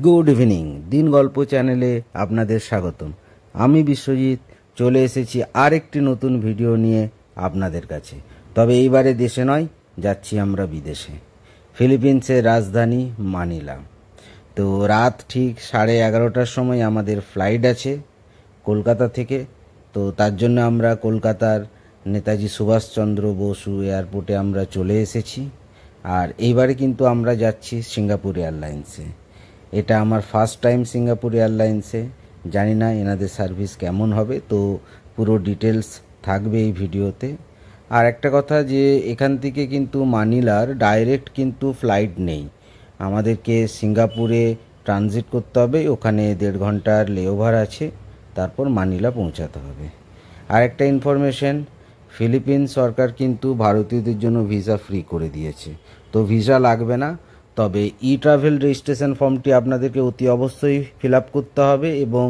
Good evening, দিন গল্প চ্যানেলে আপনাদের স্বাগতম। আমি বিশ্বজিৎ চলে এসেছি আরেকটি নতুন ভিডিও নিয়ে আপনাদের কাছে। তবে এইবারে দেশে নয়, যাচ্ছি আমরা বিদেশে, ফিলিপিন্সের রাজধানী মানিলা। তো রাত ঠিক 11:30টার সময় আমাদের ফ্লাইট আছে কলকাতা থেকে। তো তার জন্য আমরা কলকাতার নেতাজি সুভাষচন্দ্র বসু এয়ারপোর্টে আমরা চলে এসেছি। আর এইবারে কিন্তু আমরা যাচ্ছি সিঙ্গাপুর এয়ারলাইন্সে। এটা আমার ফার্স্ট টাইম সিঙ্গাপুর এয়ারলাইন্সে, জানি না এনাদের সার্ভিস কেমন হবে, তো পুরো ডিটেলস থাকবে এই ভিডিওতে। আর একটা কথা যে এখান থেকে কিন্তু মানিলার ডাইরেক্ট কিন্তু ফ্লাইট নেই, আমাদেরকে সিঙ্গাপুরে ট্রানজিট করতে হবে, ওখানে 1.5 ঘন্টার লেওভার আছে, তারপর মানিলা পৌঁছাতে হবে। আর একটা ইনফরমেশন, ফিলিপিন সরকার কিন্তু ভারতীয়দের জন্য ভিসা ফ্রি করে দিয়েছে, তো ভিসা লাগবে না। তবে ট্রাভেল রেজিস্ট্রেশন ফর্মটি আপনাদেরকে অতি অবশ্যই ফিল আপ করতে হবে এবং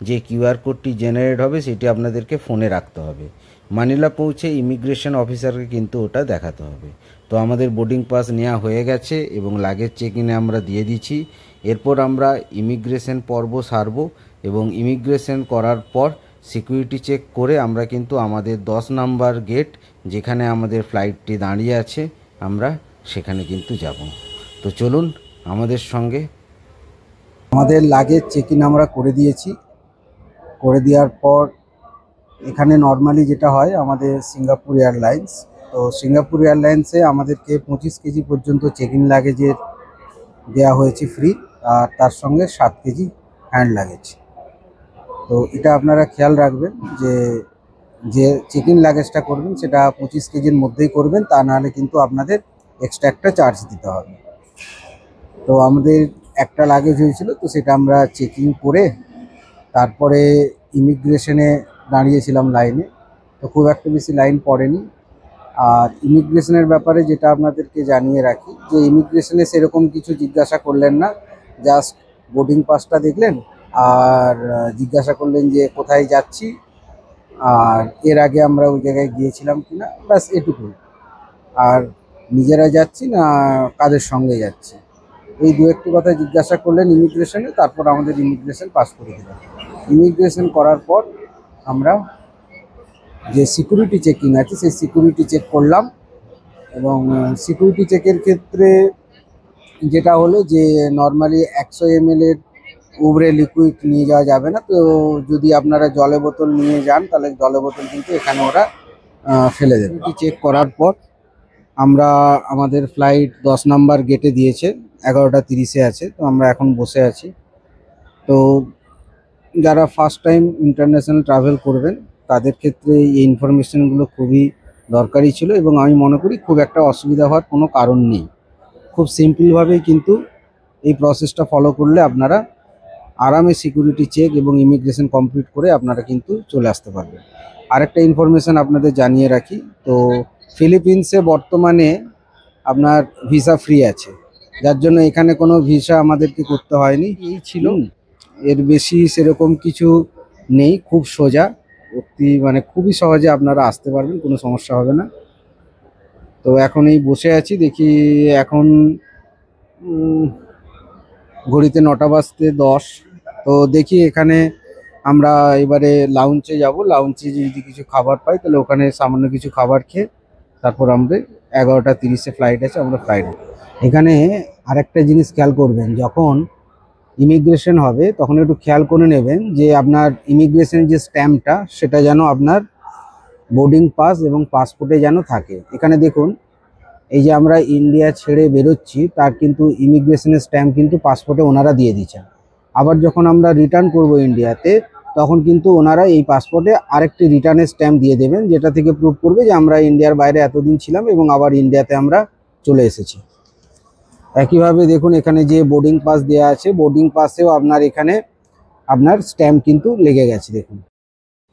যে কিউআর কোডটি জেনারেট হবে সেটি আপনাদেরকে ফোনে রাখতে হবে। মানিলা পৌঁছে ইমিগ্রেশন অফিসারকে কিন্তু ওটা দেখাতে হবে। তো আমাদের বোর্ডিং পাস নেওয়া হয়ে গেছে এবং লাগেজ চেক ইনে আমরা দিয়ে দিচ্ছি। এরপর আমরা ইমিগ্রেশন পর্ব সারব এবং ইমিগ্রেশন করার পর সিকিউরিটি চেক করে আমরা কিন্তু আমাদের 10 নাম্বার গেট, যেখানে আমাদের ফ্লাইটটি দাঁড়িয়ে আছে, আমরা সেখানে কিন্তু যাব। তো চলুন আমাদের সঙ্গে। আমাদের লাগেজ চেক ইন আমরা করে দিয়েছি। করে দেওয়ার পর এখানে নর্মালি যেটা হয় আমাদের সিঙ্গাপুর এয়ারলাইন্স, তো সিঙ্গাপুর এয়ারলাইন্সে আমাদেরকে 25 কেজি পর্যন্ত চেক ইন লাগেজের দেওয়া হয়েছে ফ্রি, আর তার সঙ্গে 7 কেজি হ্যান্ড লাগেজ। তো এটা আপনারা খেয়াল রাখবেন যে যে চেক ইন লাগেজটা করবেন সেটা 25 কেজির মধ্যেই করবেন, তা নাহলে কিন্তু আপনাদের এক্সট্রা একটা চার্জ দিতে হবে। তো আমাদের একটা লাগেজ হয়েছিল, তো সেটা আমরা চেকিং করে তারপরে ইমিগ্রেশনে দাঁড়িয়েছিলাম লাইনে। তো খুব একটা বেশি লাইন পড়েনি। আর ইমিগ্রেশনের ব্যাপারে যেটা আপনাদেরকে জানিয়ে রাখি, যে ইমিগ্রেশনে সেরকম কিছু জিজ্ঞাসা করলেন না, জাস্ট বোর্ডিং পাসটা দেখলেন আর জিজ্ঞাসা করলেন যে কোথায় যাচ্ছি আর এর আগে আমরা ওই জায়গায় গিয়েছিলাম কিনা, ব্যাস এটুকুই। আর নিজেরা যাচ্ছি না কাদের সঙ্গে যাচ্ছি, এই দু একটি কথা জিজ্ঞাসা করলেন ইমিগ্রেশনে। তারপর আমাদের ইমিগ্রেশন পাস করে দিলাম। ইমিগ্রেশন করার পর আমরা যে সিকিউরিটি চেকিং আছে সেই সিকিউরিটি চেক করলাম। এবং সিকিউরিটি চেকের ক্ষেত্রে যেটা হলো যে নর্মালি 100 ml এর উপরে লিকুইড নিয়ে যাওয়া যাবে না। তো যদি আপনারা জলের বোতল নিয়ে যান তাহলে জলের বোতল কিন্তু এখানে ওরা ফেলে দেবে। চেক করার পর আমরা আমাদের ফ্লাইট 10 নাম্বার গেটে দিয়েছে, 11:30-এ আছে। তো আমরা এখন বসে আছি। তো যারা ফার্স্ট টাইম ইন্টারন্যাশনাল ট্রাভেল করবেন তাদের ক্ষেত্রে এই ইনফরমেশনগুলো খুবই দরকারি ছিল এবং আমি মনে করি খুব একটা অসুবিধা হওয়ার কোনো কারণ নেই। খুব সিম্পলভাবেই কিন্তু এই প্রসেসটা ফলো করলে আপনারা আরামে সিকিউরিটি চেক এবং ইমিগ্রেশন কমপ্লিট করে আপনারা কিন্তু চলে আসতে পারবেন। আরেকটা ইনফরমেশন আপনাদের জানিয়ে রাখি, তো ফিলিপিন্সে বর্তমানে আপনার ভিসা ফ্রি আছে, যার জন্য এখানে কোনো ভিসা আমাদেরকে করতে হয়নি। এই ছিল, এর বেশি সেরকম কিছু নেই। খুব সোজা, মানে খুবই সহজে আপনারা আসতে পারবেন, কোনো সমস্যা হবে না। তো এখন এই বসে আছি, দেখি এখন ঘড়িতে 9:10। তো দেখি এখানে আমরা এবারে লাউঞ্জে যাব। লাউঞ্জে যদি কিছু খাবার পাই তাহলে ওখানে সামান্য কিছু খাবার খেয়ে তারপর আমাদের 11:30-এ ফ্লাইট আছে, আমরা ফ্লাইট। এখানে আরেকটা জিনিস খেয়াল করবেন, যখন ইমিগ্রেশন হবে তখন একটু খেয়াল করে নেবেন যে আপনার ইমিগ্রেশনের যে স্ট্যাম্পটা সেটা যেন আপনার বোর্ডিং পাস এবং পাসপোর্টে যেন থাকে। এখানে দেখুন, এই যে আমরা ইন্ডিয়া ছেড়ে বেরোচ্ছি তার কিন্তু ইমিগ্রেশনের স্ট্যাম্প কিন্তু পাসপোর্টে ওনারা দিয়ে দিচ্ছেন। আবার যখন আমরা রিটার্ন করব ইন্ডিয়াতে তখন কিন্তু ওনারা এই পাসপোর্টে আরেকটি রিটার্নের স্ট্যাম্প দিয়ে দেবেন, যেটা থেকে প্রুভ করবে যে আমরা ইন্ডিয়ার বাইরে এতদিন ছিলাম এবং আবার ইন্ডিয়াতে আমরা চলে এসেছি। একইভাবে দেখুন এখানে যে বোর্ডিং পাস দেওয়া আছে, বোর্ডিং পাসেও আপনার এখানে আপনার স্ট্যাম্প কিন্তু লেগে গেছে। দেখুন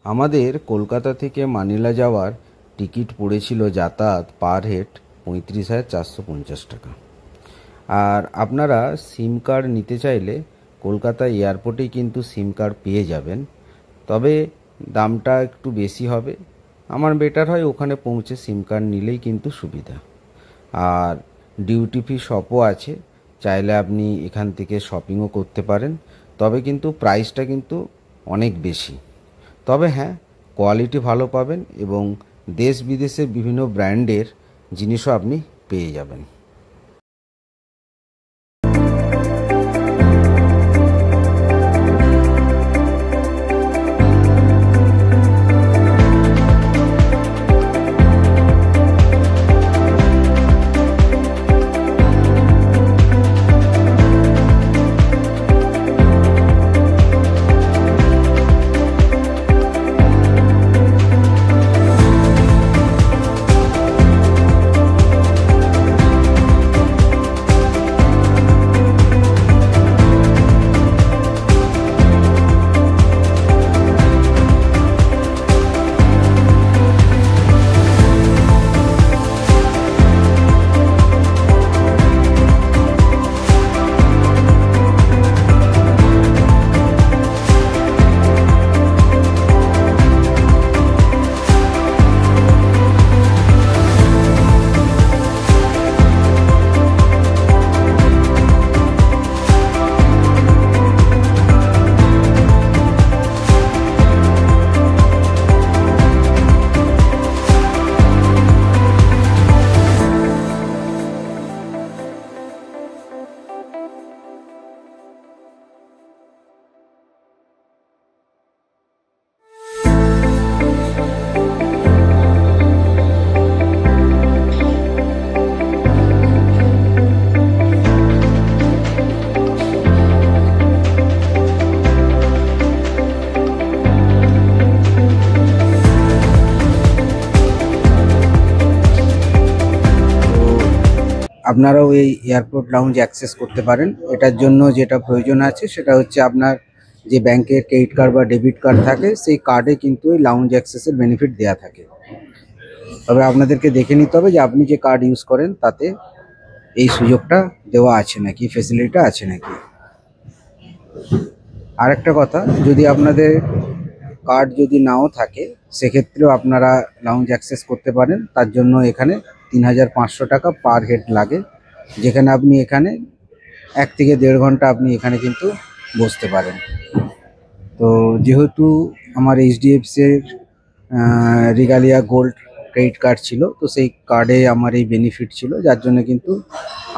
আমাদের কলকাতা থেকে মানিলা যাওয়ার টিকিট পড়েছিল যাতায়াত পার হেড 35,450 টাকা। আর আপনারা সিম কার্ড নিতে চাইলে কলকাতা এয়ারপোর্টেই কিন্তু সিম কার্ড পেয়ে যাবেন, তবে দামটা একটু বেশি হবে। আমার বেটার হয় ওখানে পৌঁছে সিম কার্ড নিলেই কিন্তু সুবিধা। আর ডিউটি ফ্রি শপও আছে, চাইলে আপনি এখান থেকে শপিংও করতে পারেন, তবে কিন্তু প্রাইসটা কিন্তু অনেক বেশি। তবে হ্যাঁ, কোয়ালিটি ভালো পাবেন এবং দেশ বিদেশের বিভিন্ন ব্র্যান্ডের জিনিসও আপনি পেয়ে যাবেন। আপনারাও এই এয়ারপোর্ট লাউঞ্জ অ্যাক্সেস করতে পারেন। এটার জন্য যেটা প্রয়োজন আছে সেটা হচ্ছে আপনার যে ব্যাংকের ক্রেডিট কার্ড বা ডেবিট কার্ড থাকে, সেই কার্ডে কিন্তু এই লাউঞ্জ অ্যাক্সেসের বেনিফিট দেওয়া থাকে। তবে আপনাদেরকে দেখে নিতে হবে যে আপনি যে কার্ড ইউজ করেন তাতে এই সুযোগটা দেওয়া আছে নাকি, ফেসিলিটিটা আছে নাকি। আরেকটা কথা, যদি আপনাদের কার্ড যদি নাও থাকে সেক্ষেত্রেও আপনারা লাউঞ্জ অ্যাক্সেস করতে পারেন। তার জন্য এখানে 3500 টাকা পার হেড লাগে, যেখানে আপনি এখানে 1 থেকে 1.5 ঘন্টা আপনি এখানে কিন্তু বসতে পারেন। তো যেহেতু আমার এইচডিএফসির রিগালিয়া গোল্ড ক্রেডিট কার্ড ছিল, তো সেই কার্ডে আমার এই বেনিফিট ছিল, যার জন্য কিন্তু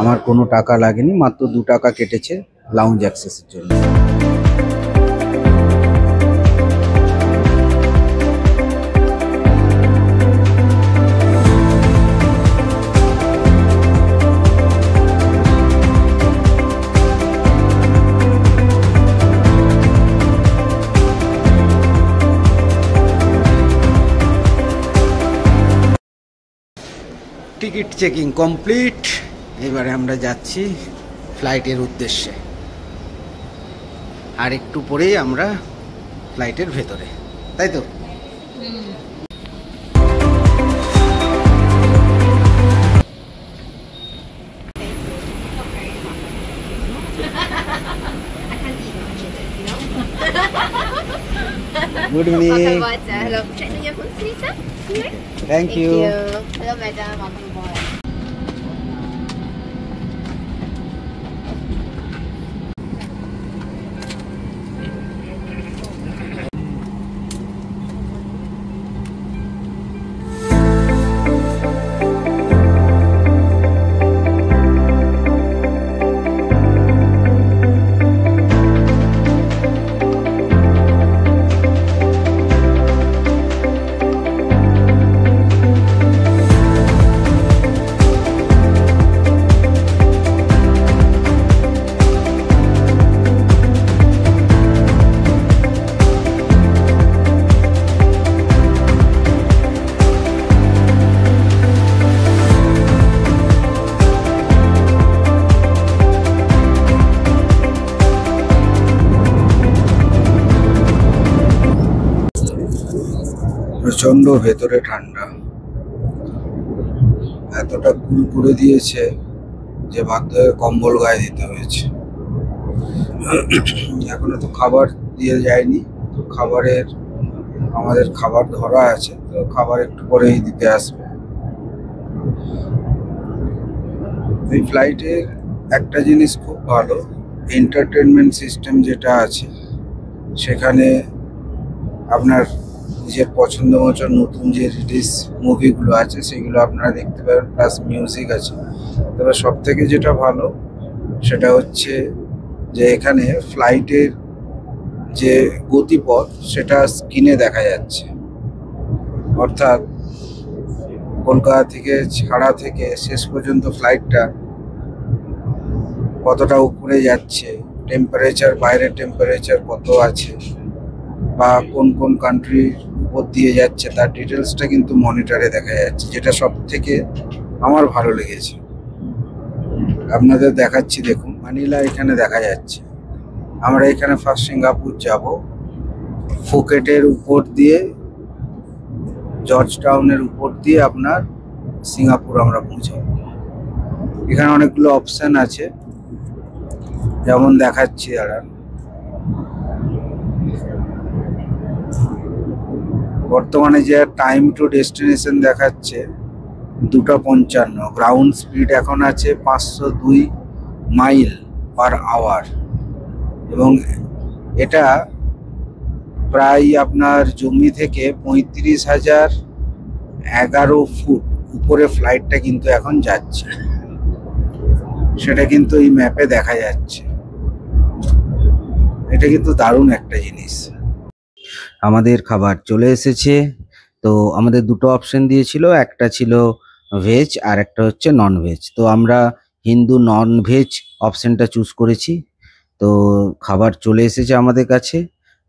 আমার কোনো টাকা লাগেনি, মাত্র 2 টাকা কেটেছে লাউঞ্জ অ্যাক্সেসের জন্য। Ticket checking complete. এবারে আমরা যাচ্ছি ফ্লাইটের উদ্দেশ্যে, আর একটু পরেই আমরা ফ্লাইটের ভেতরে, তাই তো? Good evening. Hello, check in your food, please, sir. Here. Thank you. Hello, madam. Welcome aboard. প্রচন্ড ভেতরে ঠান্ডা, এতটা কুল করে দিয়েছে যে বাধ্য হয়ে কম্বল গায়ে দিতে হয়েছে। এখনো তো খাবার দিয়ে যায়নি, তো আমাদের খাবার ধরা আছে, তো খাবার একটু পরেই দিতে আসবে। এই ফ্লাইটের একটা জিনিস খুব ভালো, এন্টারটেনমেন্ট সিস্টেম যেটা আছে সেখানে আপনার নিজের পছন্দ মতো নতুন যে রিলিজ মুভিগুলো আছে সেগুলো আপনারা দেখতে পাবেন, প্লাস মিউজিক আছে। তবে সব থেকে যেটা ভালো সেটা হচ্ছে যে এখানে ফ্লাইটের যে গতিপথ সেটা স্ক্রিনে দেখা যাচ্ছে, অর্থাৎ কলকাতা থেকে ছাড়া থেকে শেষ পর্যন্ত ফ্লাইটটা কতটা উপরে যাচ্ছে, টেম্পারেচার, বাইরের টেম্পারেচার কত আছে, বা কোন কোন কান্ট্রির উপর দিয়ে যাচ্ছে তার ডিটেলসটা কিন্তু মনিটরে দেখা যাচ্ছে, যেটা সব থেকে আমার ভালো লেগেছে। আপনাদের দেখাচ্ছি, দেখুন মানিলা এখানে দেখা যাচ্ছে। আমরা এখানে ফার্স্ট সিঙ্গাপুর যাব, ফুকেটের উপর দিয়ে, জর্জ টাউনের উপর দিয়ে আপনার সিঙ্গাপুর আমরা পৌঁছাবো। এখানে অনেকগুলো অপশান আছে, যেমন দেখাচ্ছি দাঁড়ান। বর্তমানে যে টাইম টু ডেস্টিনেশন দেখাচ্ছে 2:55, গ্রাউন্ড স্পিড এখন আছে 502 মাইল পার আওয়ার, এবং এটা প্রায় আপনার জমি থেকে 35,011 ফুট উপরে ফ্লাইটটা কিন্তু এখন যাচ্ছে, সেটা কিন্তু এই ম্যাপে দেখা যাচ্ছে। এটা কিন্তু দারুণ একটা জিনিস। আমাদের খাবার চলে এসেছে। তো আমাদের দুটো অপশন দিয়েছিল, একটা ছিল ভেজ আর একটা হচ্ছে নন ভেজ। তো আমরা হিন্দু নন ভেজ অপশনটা চুজ করেছি। তো খাবার চলে এসেছে আমাদের কাছে।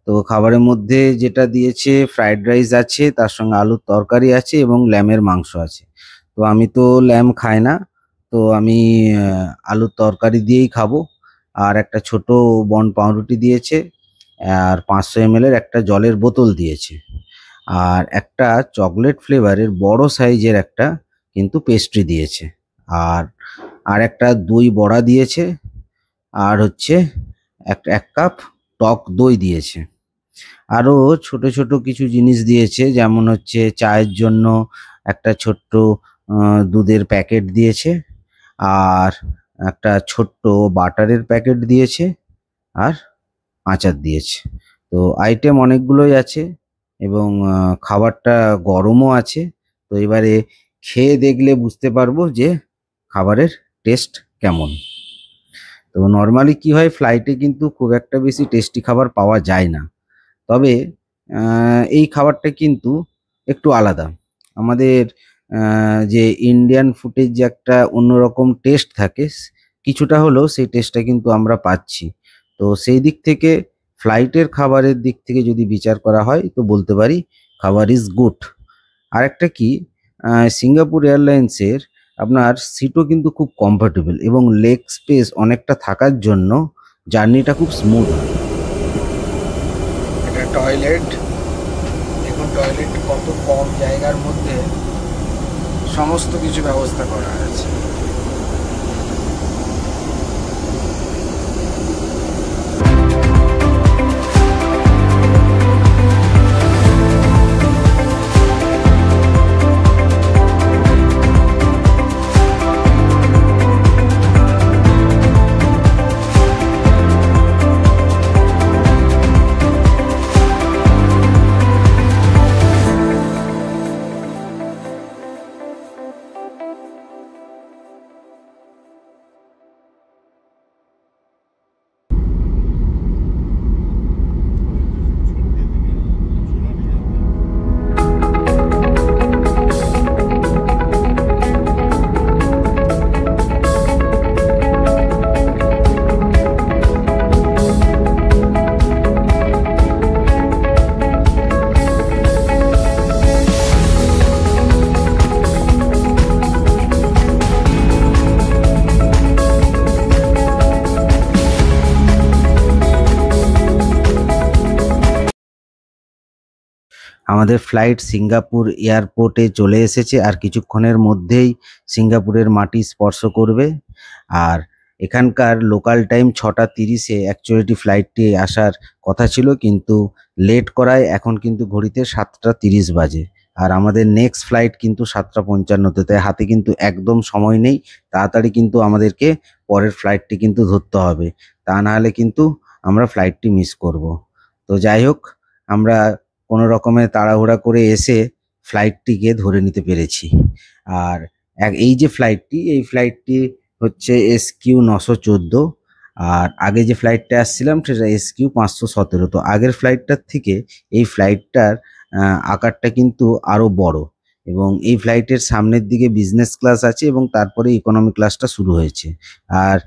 তো খাবারের মধ্যে যেটা দিয়েছে, ফ্রাইড রাইস আছে, তার সঙ্গে আলুর তরকারি আছে এবং ল্যামের মাংস আছে। তো আমি তো ল্যাম খাই না, তো আমি আলুর তরকারি দিয়েই খাবো। আর একটা ছোট বন পাউরুটি দিয়েছে, আর 500 ml একটা জলের বোতল দিয়েছে, আর একটা চকলেট ফ্লেভারের বড় সাইজের একটা কিন্তু পেস্ট্রি দিয়েছে, আর একটা দই বড়া দিয়েছে, আর হচ্ছে এক কাপ টক দই দিয়েছে। আরও ছোট ছোট কিছু জিনিস দিয়েছে, যেমন হচ্ছে চায়ের জন্য একটা ছোট্ট দুধের প্যাকেট দিয়েছে, আর একটা ছোট্ট বাটারের প্যাকেট দিয়েছে, আর আচার দিয়েছে। তো আইটেম অনেকগুলোই আছে এবং খাবারটা গরমও আছে। তো এবারে খেয়ে দেখলে বুঝতে পারবো যে খাবারের টেস্ট কেমন। তো নর্মালি কি হয়, ফ্লাইটে কিন্তু খুব একটা বেশি টেস্টি খাবার পাওয়া যায় না, তবে এই খাবারটা কিন্তু একটু আলাদা। আমাদের যে ইন্ডিয়ান ফুডের যে একটা অন্যরকম টেস্ট থাকে, কিছুটা হলেও সেই টেস্টটা কিন্তু আমরা পাচ্ছি। তো সেই দিক থেকে ফ্লাইটের খাবারের দিক থেকে যদি বিচার করা হয় তো বলতে পারি খাবার ইজ গুড। আরেকটা কি, সিঙ্গাপুর এয়ারলাইন্সের আপনার সিটও কিন্তু খুব কমফোর্টেবল এবং লেগ স্পেস অনেকটা থাকার জন্য জার্নিটা খুব স্মুথ হয়। এটা টয়লেট, দেখুন টয়লেট কত কম জায়গার মধ্যে সমস্ত কিছু ব্যবস্থা করা আছে। আমাদের ফ্লাইট সিঙ্গাপুর এয়ারপোর্টে চলে এসেছে, আর কিছুক্ষণের মধ্যেই সিঙ্গাপুরের মাটি স্পর্শ করবে। আর এখানকার লোকাল টাইম 6:30-এ অ্যাকচুয়ালি ফ্লাইটটি আসার কথা ছিল, কিন্তু লেট করায় এখন কিন্তু ঘড়িতে 7:30 বাজে। আর আমাদের নেক্সট ফ্লাইট কিন্তু 7:55-তে, তাই হাতে কিন্তু একদম সময় নেই। তাড়াতাড়ি কিন্তু আমাদেরকে পরের ফ্লাইটটি কিন্তু ধরতে হবে, তা নাহলে কিন্তু আমরা ফ্লাইটটি মিস করব। তো যাই হোক, আমরা কোনো রকমে তাড়াহুড়া করে এসে ফ্লাইটটিকে ধরে নিতে পেরেছি। আর এই যে ফ্লাইটটি, এই ফ্লাইটটি হচ্ছে SQ 914। আর আগে যে ফ্লাইটটা আসছিলাম সেটা SQ 517। তো আগের ফ্লাইটটার থেকে এই ফ্লাইটটার আকারটা কিন্তু আরও বড়, এবং এই ফ্লাইটের সামনের দিকে বিজনেস ক্লাস আছে এবং তারপরে ইকোনমি ক্লাসটা শুরু হয়েছে। আর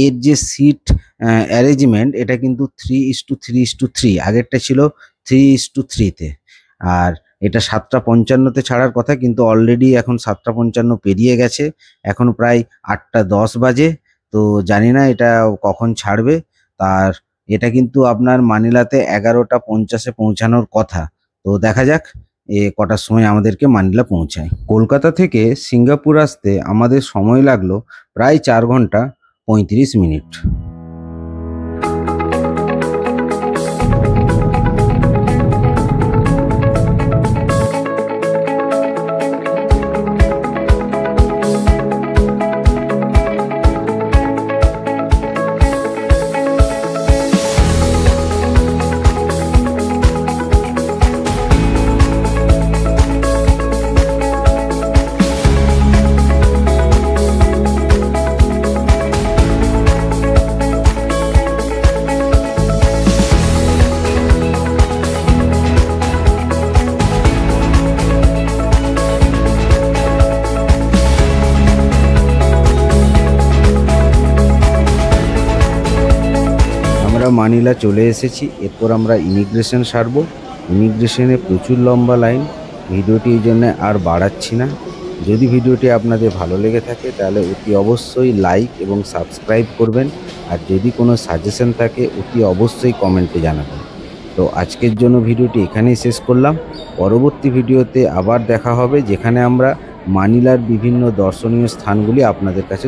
এর যে সিট অ্যারেঞ্জমেন্ট, এটা কিন্তু 3:3:3, আগেরটা ছিল 3:3-তে। আর এটা 7:55-তে ছাড়ার কথা, কিন্তু অলরেডি এখন 7:55 পেরিয়ে গেছে, এখন প্রায় 8:10 বাজে। তো জানি না এটা কখন ছাড়বে। তার এটা কিন্তু আপনার মানিলাতে 11:50-এ পৌঁছানোর কথা। তো দেখা যাক কটার সময় আমাদেরকে মানিলা পৌঁছায়। কলকাতা থেকে সিঙ্গাপুর আসতে আমাদের সময় লাগলো প্রায় 4 ঘন্টা 35 মিনিট। মানিলা চলে এসেছি, এরপর আমরা ইমিগ্রেশন সারবো। ইমিগ্রেশনে প্রচুর লম্বা লাইন, ভিডিওটি এই জন্য আর বাড়াচ্ছি না। যদি ভিডিওটি আপনাদের ভালো লেগে থাকে তাহলে অতি অবশ্যই লাইক এবং সাবস্ক্রাইব করবেন, আর যদি কোনো সাজেশন থাকে অতি অবশ্যই কমেন্টে জানাবেন। তো আজকের জন্য ভিডিওটি এখানেই শেষ করলাম। পরবর্তী ভিডিওতে আবার দেখা হবে, যেখানে আমরা মানিলার বিভিন্ন দর্শনীয় স্থানগুলি আপনাদের কাছে